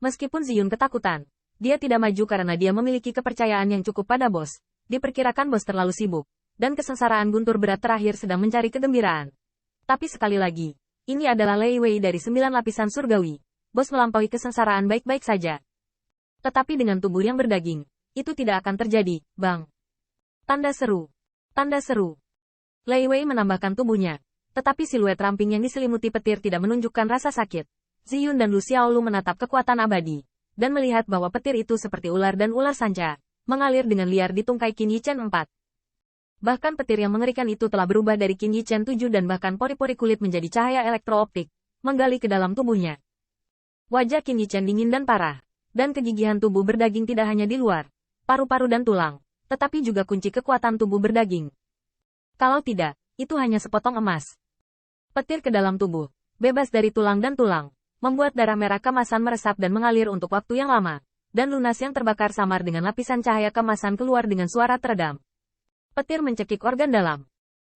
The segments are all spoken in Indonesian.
Meskipun Ziyun ketakutan, dia tidak maju karena dia memiliki kepercayaan yang cukup pada bos. Diperkirakan bos terlalu sibuk, dan kesengsaraan guntur berat terakhir sedang mencari kegembiraan. Tapi sekali lagi, ini adalah Lei Wei dari 9 lapisan surgawi. Bos melampaui kesengsaraan baik-baik saja. Tetapi dengan tubuh yang berdaging, itu tidak akan terjadi, Bang. Tanda seru. Tanda seru. Lei Wei menambahkan tubuhnya, tetapi siluet ramping yang diselimuti petir tidak menunjukkan rasa sakit. Ziyun dan Lu Xiaolu menatap kekuatan abadi, dan melihat bahwa petir itu seperti ular dan ular sanca, mengalir dengan liar di tungkai Qin Yichen 4. Bahkan petir yang mengerikan itu telah berubah dari Qin Yichen 7 dan bahkan pori-pori kulit menjadi cahaya elektrooptik, menggali ke dalam tubuhnya. Wajah Qin Yichen dingin dan parah, dan kegigihan tubuh berdaging tidak hanya di luar, paru-paru dan tulang, tetapi juga kunci kekuatan tubuh berdaging. Kalau tidak, itu hanya sepotong emas. Petir ke dalam tubuh, bebas dari tulang dan tulang, membuat darah merah kemasan meresap dan mengalir untuk waktu yang lama, dan lunas yang terbakar samar dengan lapisan cahaya kemasan keluar dengan suara teredam. Petir mencekik organ dalam.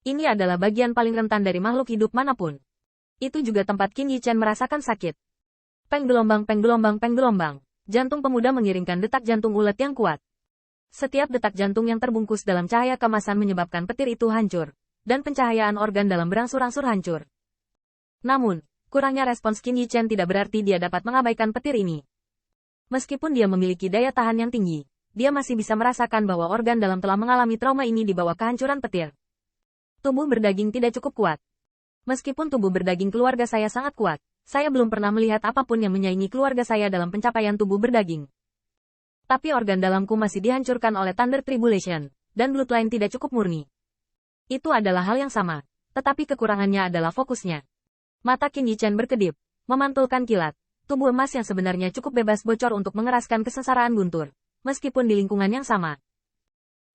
Ini adalah bagian paling rentan dari makhluk hidup manapun. Itu juga tempat Qin Yichen merasakan sakit. Peng gelombang, peng gelombang, peng gelombang. Jantung pemuda mengiringkan detak jantung ulet yang kuat. Setiap detak jantung yang terbungkus dalam cahaya kemasan menyebabkan petir itu hancur, dan pencahayaan organ dalam berangsur-angsur hancur. Namun, kurangnya respons Qin Yichen tidak berarti dia dapat mengabaikan petir ini. Meskipun dia memiliki daya tahan yang tinggi, dia masih bisa merasakan bahwa organ dalam telah mengalami trauma ini di bawah kehancuran petir. Tubuh berdaging tidak cukup kuat. Meskipun tubuh berdaging keluarga saya sangat kuat, saya belum pernah melihat apapun yang menyaingi keluarga saya dalam pencapaian tubuh berdaging. Tapi organ dalamku masih dihancurkan oleh Thunder Tribulation, dan bloodline tidak cukup murni. Itu adalah hal yang sama, tetapi kekurangannya adalah fokusnya. Mata Qin Yichen berkedip, memantulkan kilat. Tubuh emas yang sebenarnya cukup bebas bocor untuk mengeraskan kesengsaraan guntur, meskipun di lingkungan yang sama.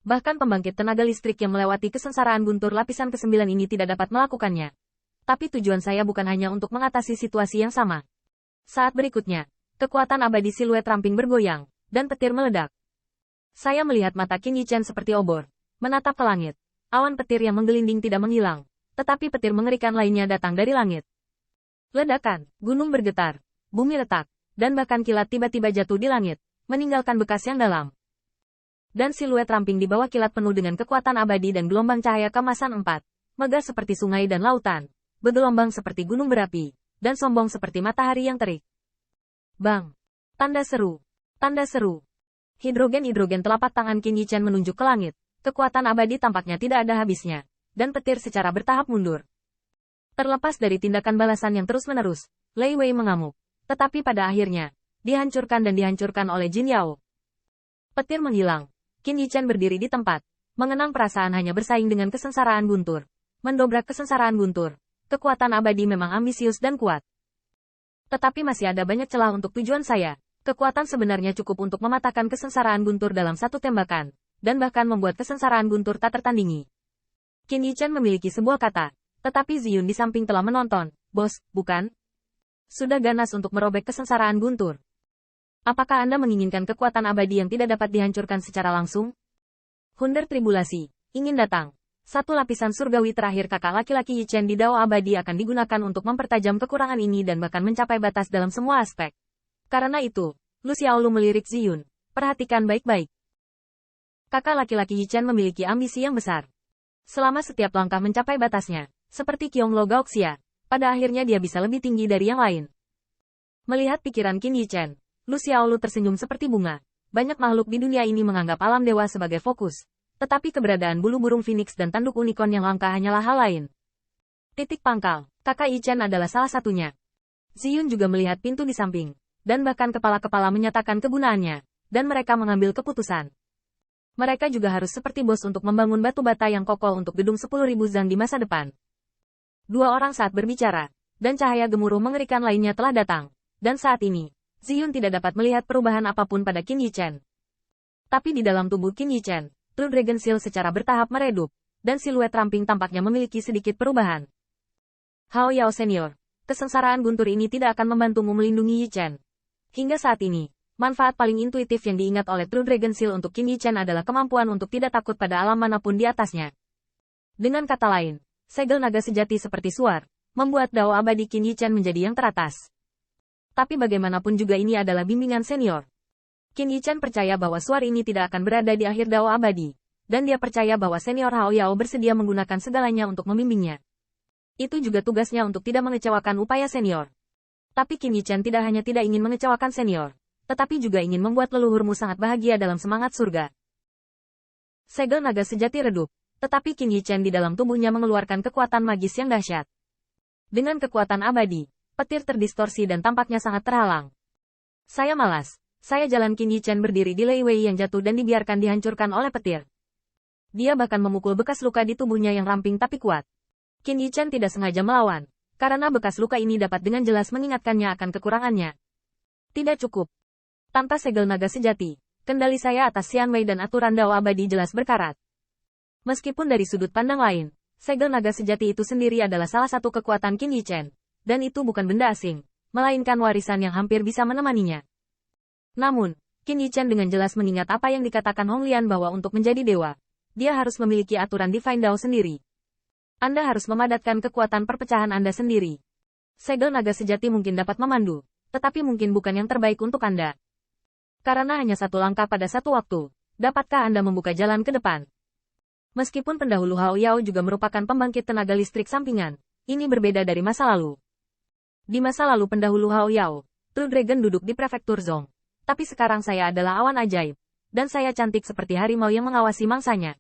Bahkan pembangkit tenaga listrik yang melewati kesengsaraan guntur lapisan ke-9 ini tidak dapat melakukannya. Tapi tujuan saya bukan hanya untuk mengatasi situasi yang sama. Saat berikutnya, kekuatan abadi siluet ramping bergoyang, dan petir meledak. Saya melihat mata Qin Yichen seperti obor, menatap ke langit. Awan petir yang menggelinding tidak menghilang, tetapi petir mengerikan lainnya datang dari langit. Ledakan, gunung bergetar, bumi retak, dan bahkan kilat tiba-tiba jatuh di langit, meninggalkan bekas yang dalam. Dan siluet ramping di bawah kilat penuh dengan kekuatan abadi dan gelombang cahaya kemasan 4, megah seperti sungai dan lautan, bergelombang seperti gunung berapi, dan sombong seperti matahari yang terik. Bang! Tanda seru! Tanda seru! Hidrogen-hidrogen telapak tangan Qin Yichen menunjuk ke langit, kekuatan abadi tampaknya tidak ada habisnya, dan petir secara bertahap mundur. Terlepas dari tindakan balasan yang terus-menerus, Lei Wei mengamuk. Tetapi pada akhirnya, dihancurkan dan dihancurkan oleh Jin Yao. Petir menghilang. Qin Yichen berdiri di tempat. Mengenang perasaan hanya bersaing dengan kesengsaraan guntur. Mendobrak kesengsaraan guntur. Kekuatan abadi memang ambisius dan kuat. Tetapi masih ada banyak celah untuk tujuan saya. Kekuatan sebenarnya cukup untuk mematahkan kesengsaraan guntur dalam satu tembakan. Dan bahkan membuat kesengsaraan guntur tak tertandingi. Qin Yichen memiliki sebuah kata. Tetapi Ziyun di samping telah menonton. Bos, bukan? Sudah ganas untuk merobek kesengsaraan guntur. Apakah Anda menginginkan kekuatan abadi yang tidak dapat dihancurkan secara langsung? Thunder Tribulasi, ingin datang. Satu lapisan surgawi terakhir kakak laki-laki Yichen di Dao abadi akan digunakan untuk mempertajam kekurangan ini dan bahkan mencapai batas dalam semua aspek. Karena itu, Lu Xiaolu melirik Ziyun. Perhatikan baik-baik. Kakak laki-laki Yichen memiliki ambisi yang besar. Selama setiap langkah mencapai batasnya, seperti Qionglo Gaoxia, pada akhirnya dia bisa lebih tinggi dari yang lain. Melihat pikiran Qin Yichen, Lu Xiaolu tersenyum seperti bunga. Banyak makhluk di dunia ini menganggap alam dewa sebagai fokus. Tetapi keberadaan bulu burung phoenix dan tanduk unicorn yang langka hanyalah hal lain. Titik pangkal, kakak Yichen adalah salah satunya. Ziyun juga melihat pintu di samping, dan bahkan kepala-kepala menyatakan kegunaannya, dan mereka mengambil keputusan. Mereka juga harus seperti bos untuk membangun batu bata yang kokoh untuk gedung 10.000 zang di masa depan. Dua orang saat berbicara, dan cahaya gemuruh mengerikan lainnya telah datang. Dan saat ini, Ziyun tidak dapat melihat perubahan apapun pada Qin Yichen. Tapi di dalam tubuh Qin Yichen, True Dragon Seal secara bertahap meredup, dan siluet ramping tampaknya memiliki sedikit perubahan. Hao Yao Senior, kesengsaraan guntur ini tidak akan membantumu melindungi Yichen. Hingga saat ini, manfaat paling intuitif yang diingat oleh True Dragon Seal untuk Qin Yichen adalah kemampuan untuk tidak takut pada alam manapun di atasnya. Dengan kata lain, segel naga sejati seperti suar, membuat Dao abadi Qin Yichen menjadi yang teratas. Tapi bagaimanapun juga ini adalah bimbingan senior. Qin Yichan percaya bahwa suar ini tidak akan berada di akhir Dao abadi. Dan dia percaya bahwa senior Hao Yao bersedia menggunakan segalanya untuk membimbingnya. Itu juga tugasnya untuk tidak mengecewakan upaya senior. Tapi Qin Yichan tidak hanya tidak ingin mengecewakan senior, tetapi juga ingin membuat leluhurmu sangat bahagia dalam semangat surga. Segel naga sejati redup, tetapi Qin Yichan di dalam tubuhnya mengeluarkan kekuatan magis yang dahsyat. Dengan kekuatan abadi, petir terdistorsi dan tampaknya sangat terhalang. Saya malas. Saya jalan. Qin Yichan berdiri di Lei Wei yang jatuh dan dibiarkan dihancurkan oleh petir. Dia bahkan memukul bekas luka di tubuhnya yang ramping tapi kuat. Qin Yichan tidak sengaja melawan, karena bekas luka ini dapat dengan jelas mengingatkannya akan kekurangannya. Tidak cukup. Tanpa segel naga sejati, kendali saya atas Xian Wei dan aturan Dao abadi jelas berkarat. Meskipun dari sudut pandang lain, segel naga sejati itu sendiri adalah salah satu kekuatan Qin Yichan. Dan itu bukan benda asing, melainkan warisan yang hampir bisa menemaninya. Namun, Qin Yichan dengan jelas mengingat apa yang dikatakan Hong Lian bahwa untuk menjadi dewa, dia harus memiliki aturan Divine Dao sendiri. Anda harus memadatkan kekuatan perpecahan Anda sendiri. Segel naga sejati mungkin dapat memandu, tetapi mungkin bukan yang terbaik untuk Anda. Karena hanya satu langkah pada satu waktu, dapatkah Anda membuka jalan ke depan? Meskipun pendahulu Hao Yao juga merupakan pembangkit tenaga listrik sampingan, ini berbeda dari masa lalu. Di masa lalu pendahulu Hao Yao, True Dragon duduk di prefektur Zhong. Tapi sekarang saya adalah awan ajaib. Dan saya cantik seperti harimau yang mengawasi mangsanya.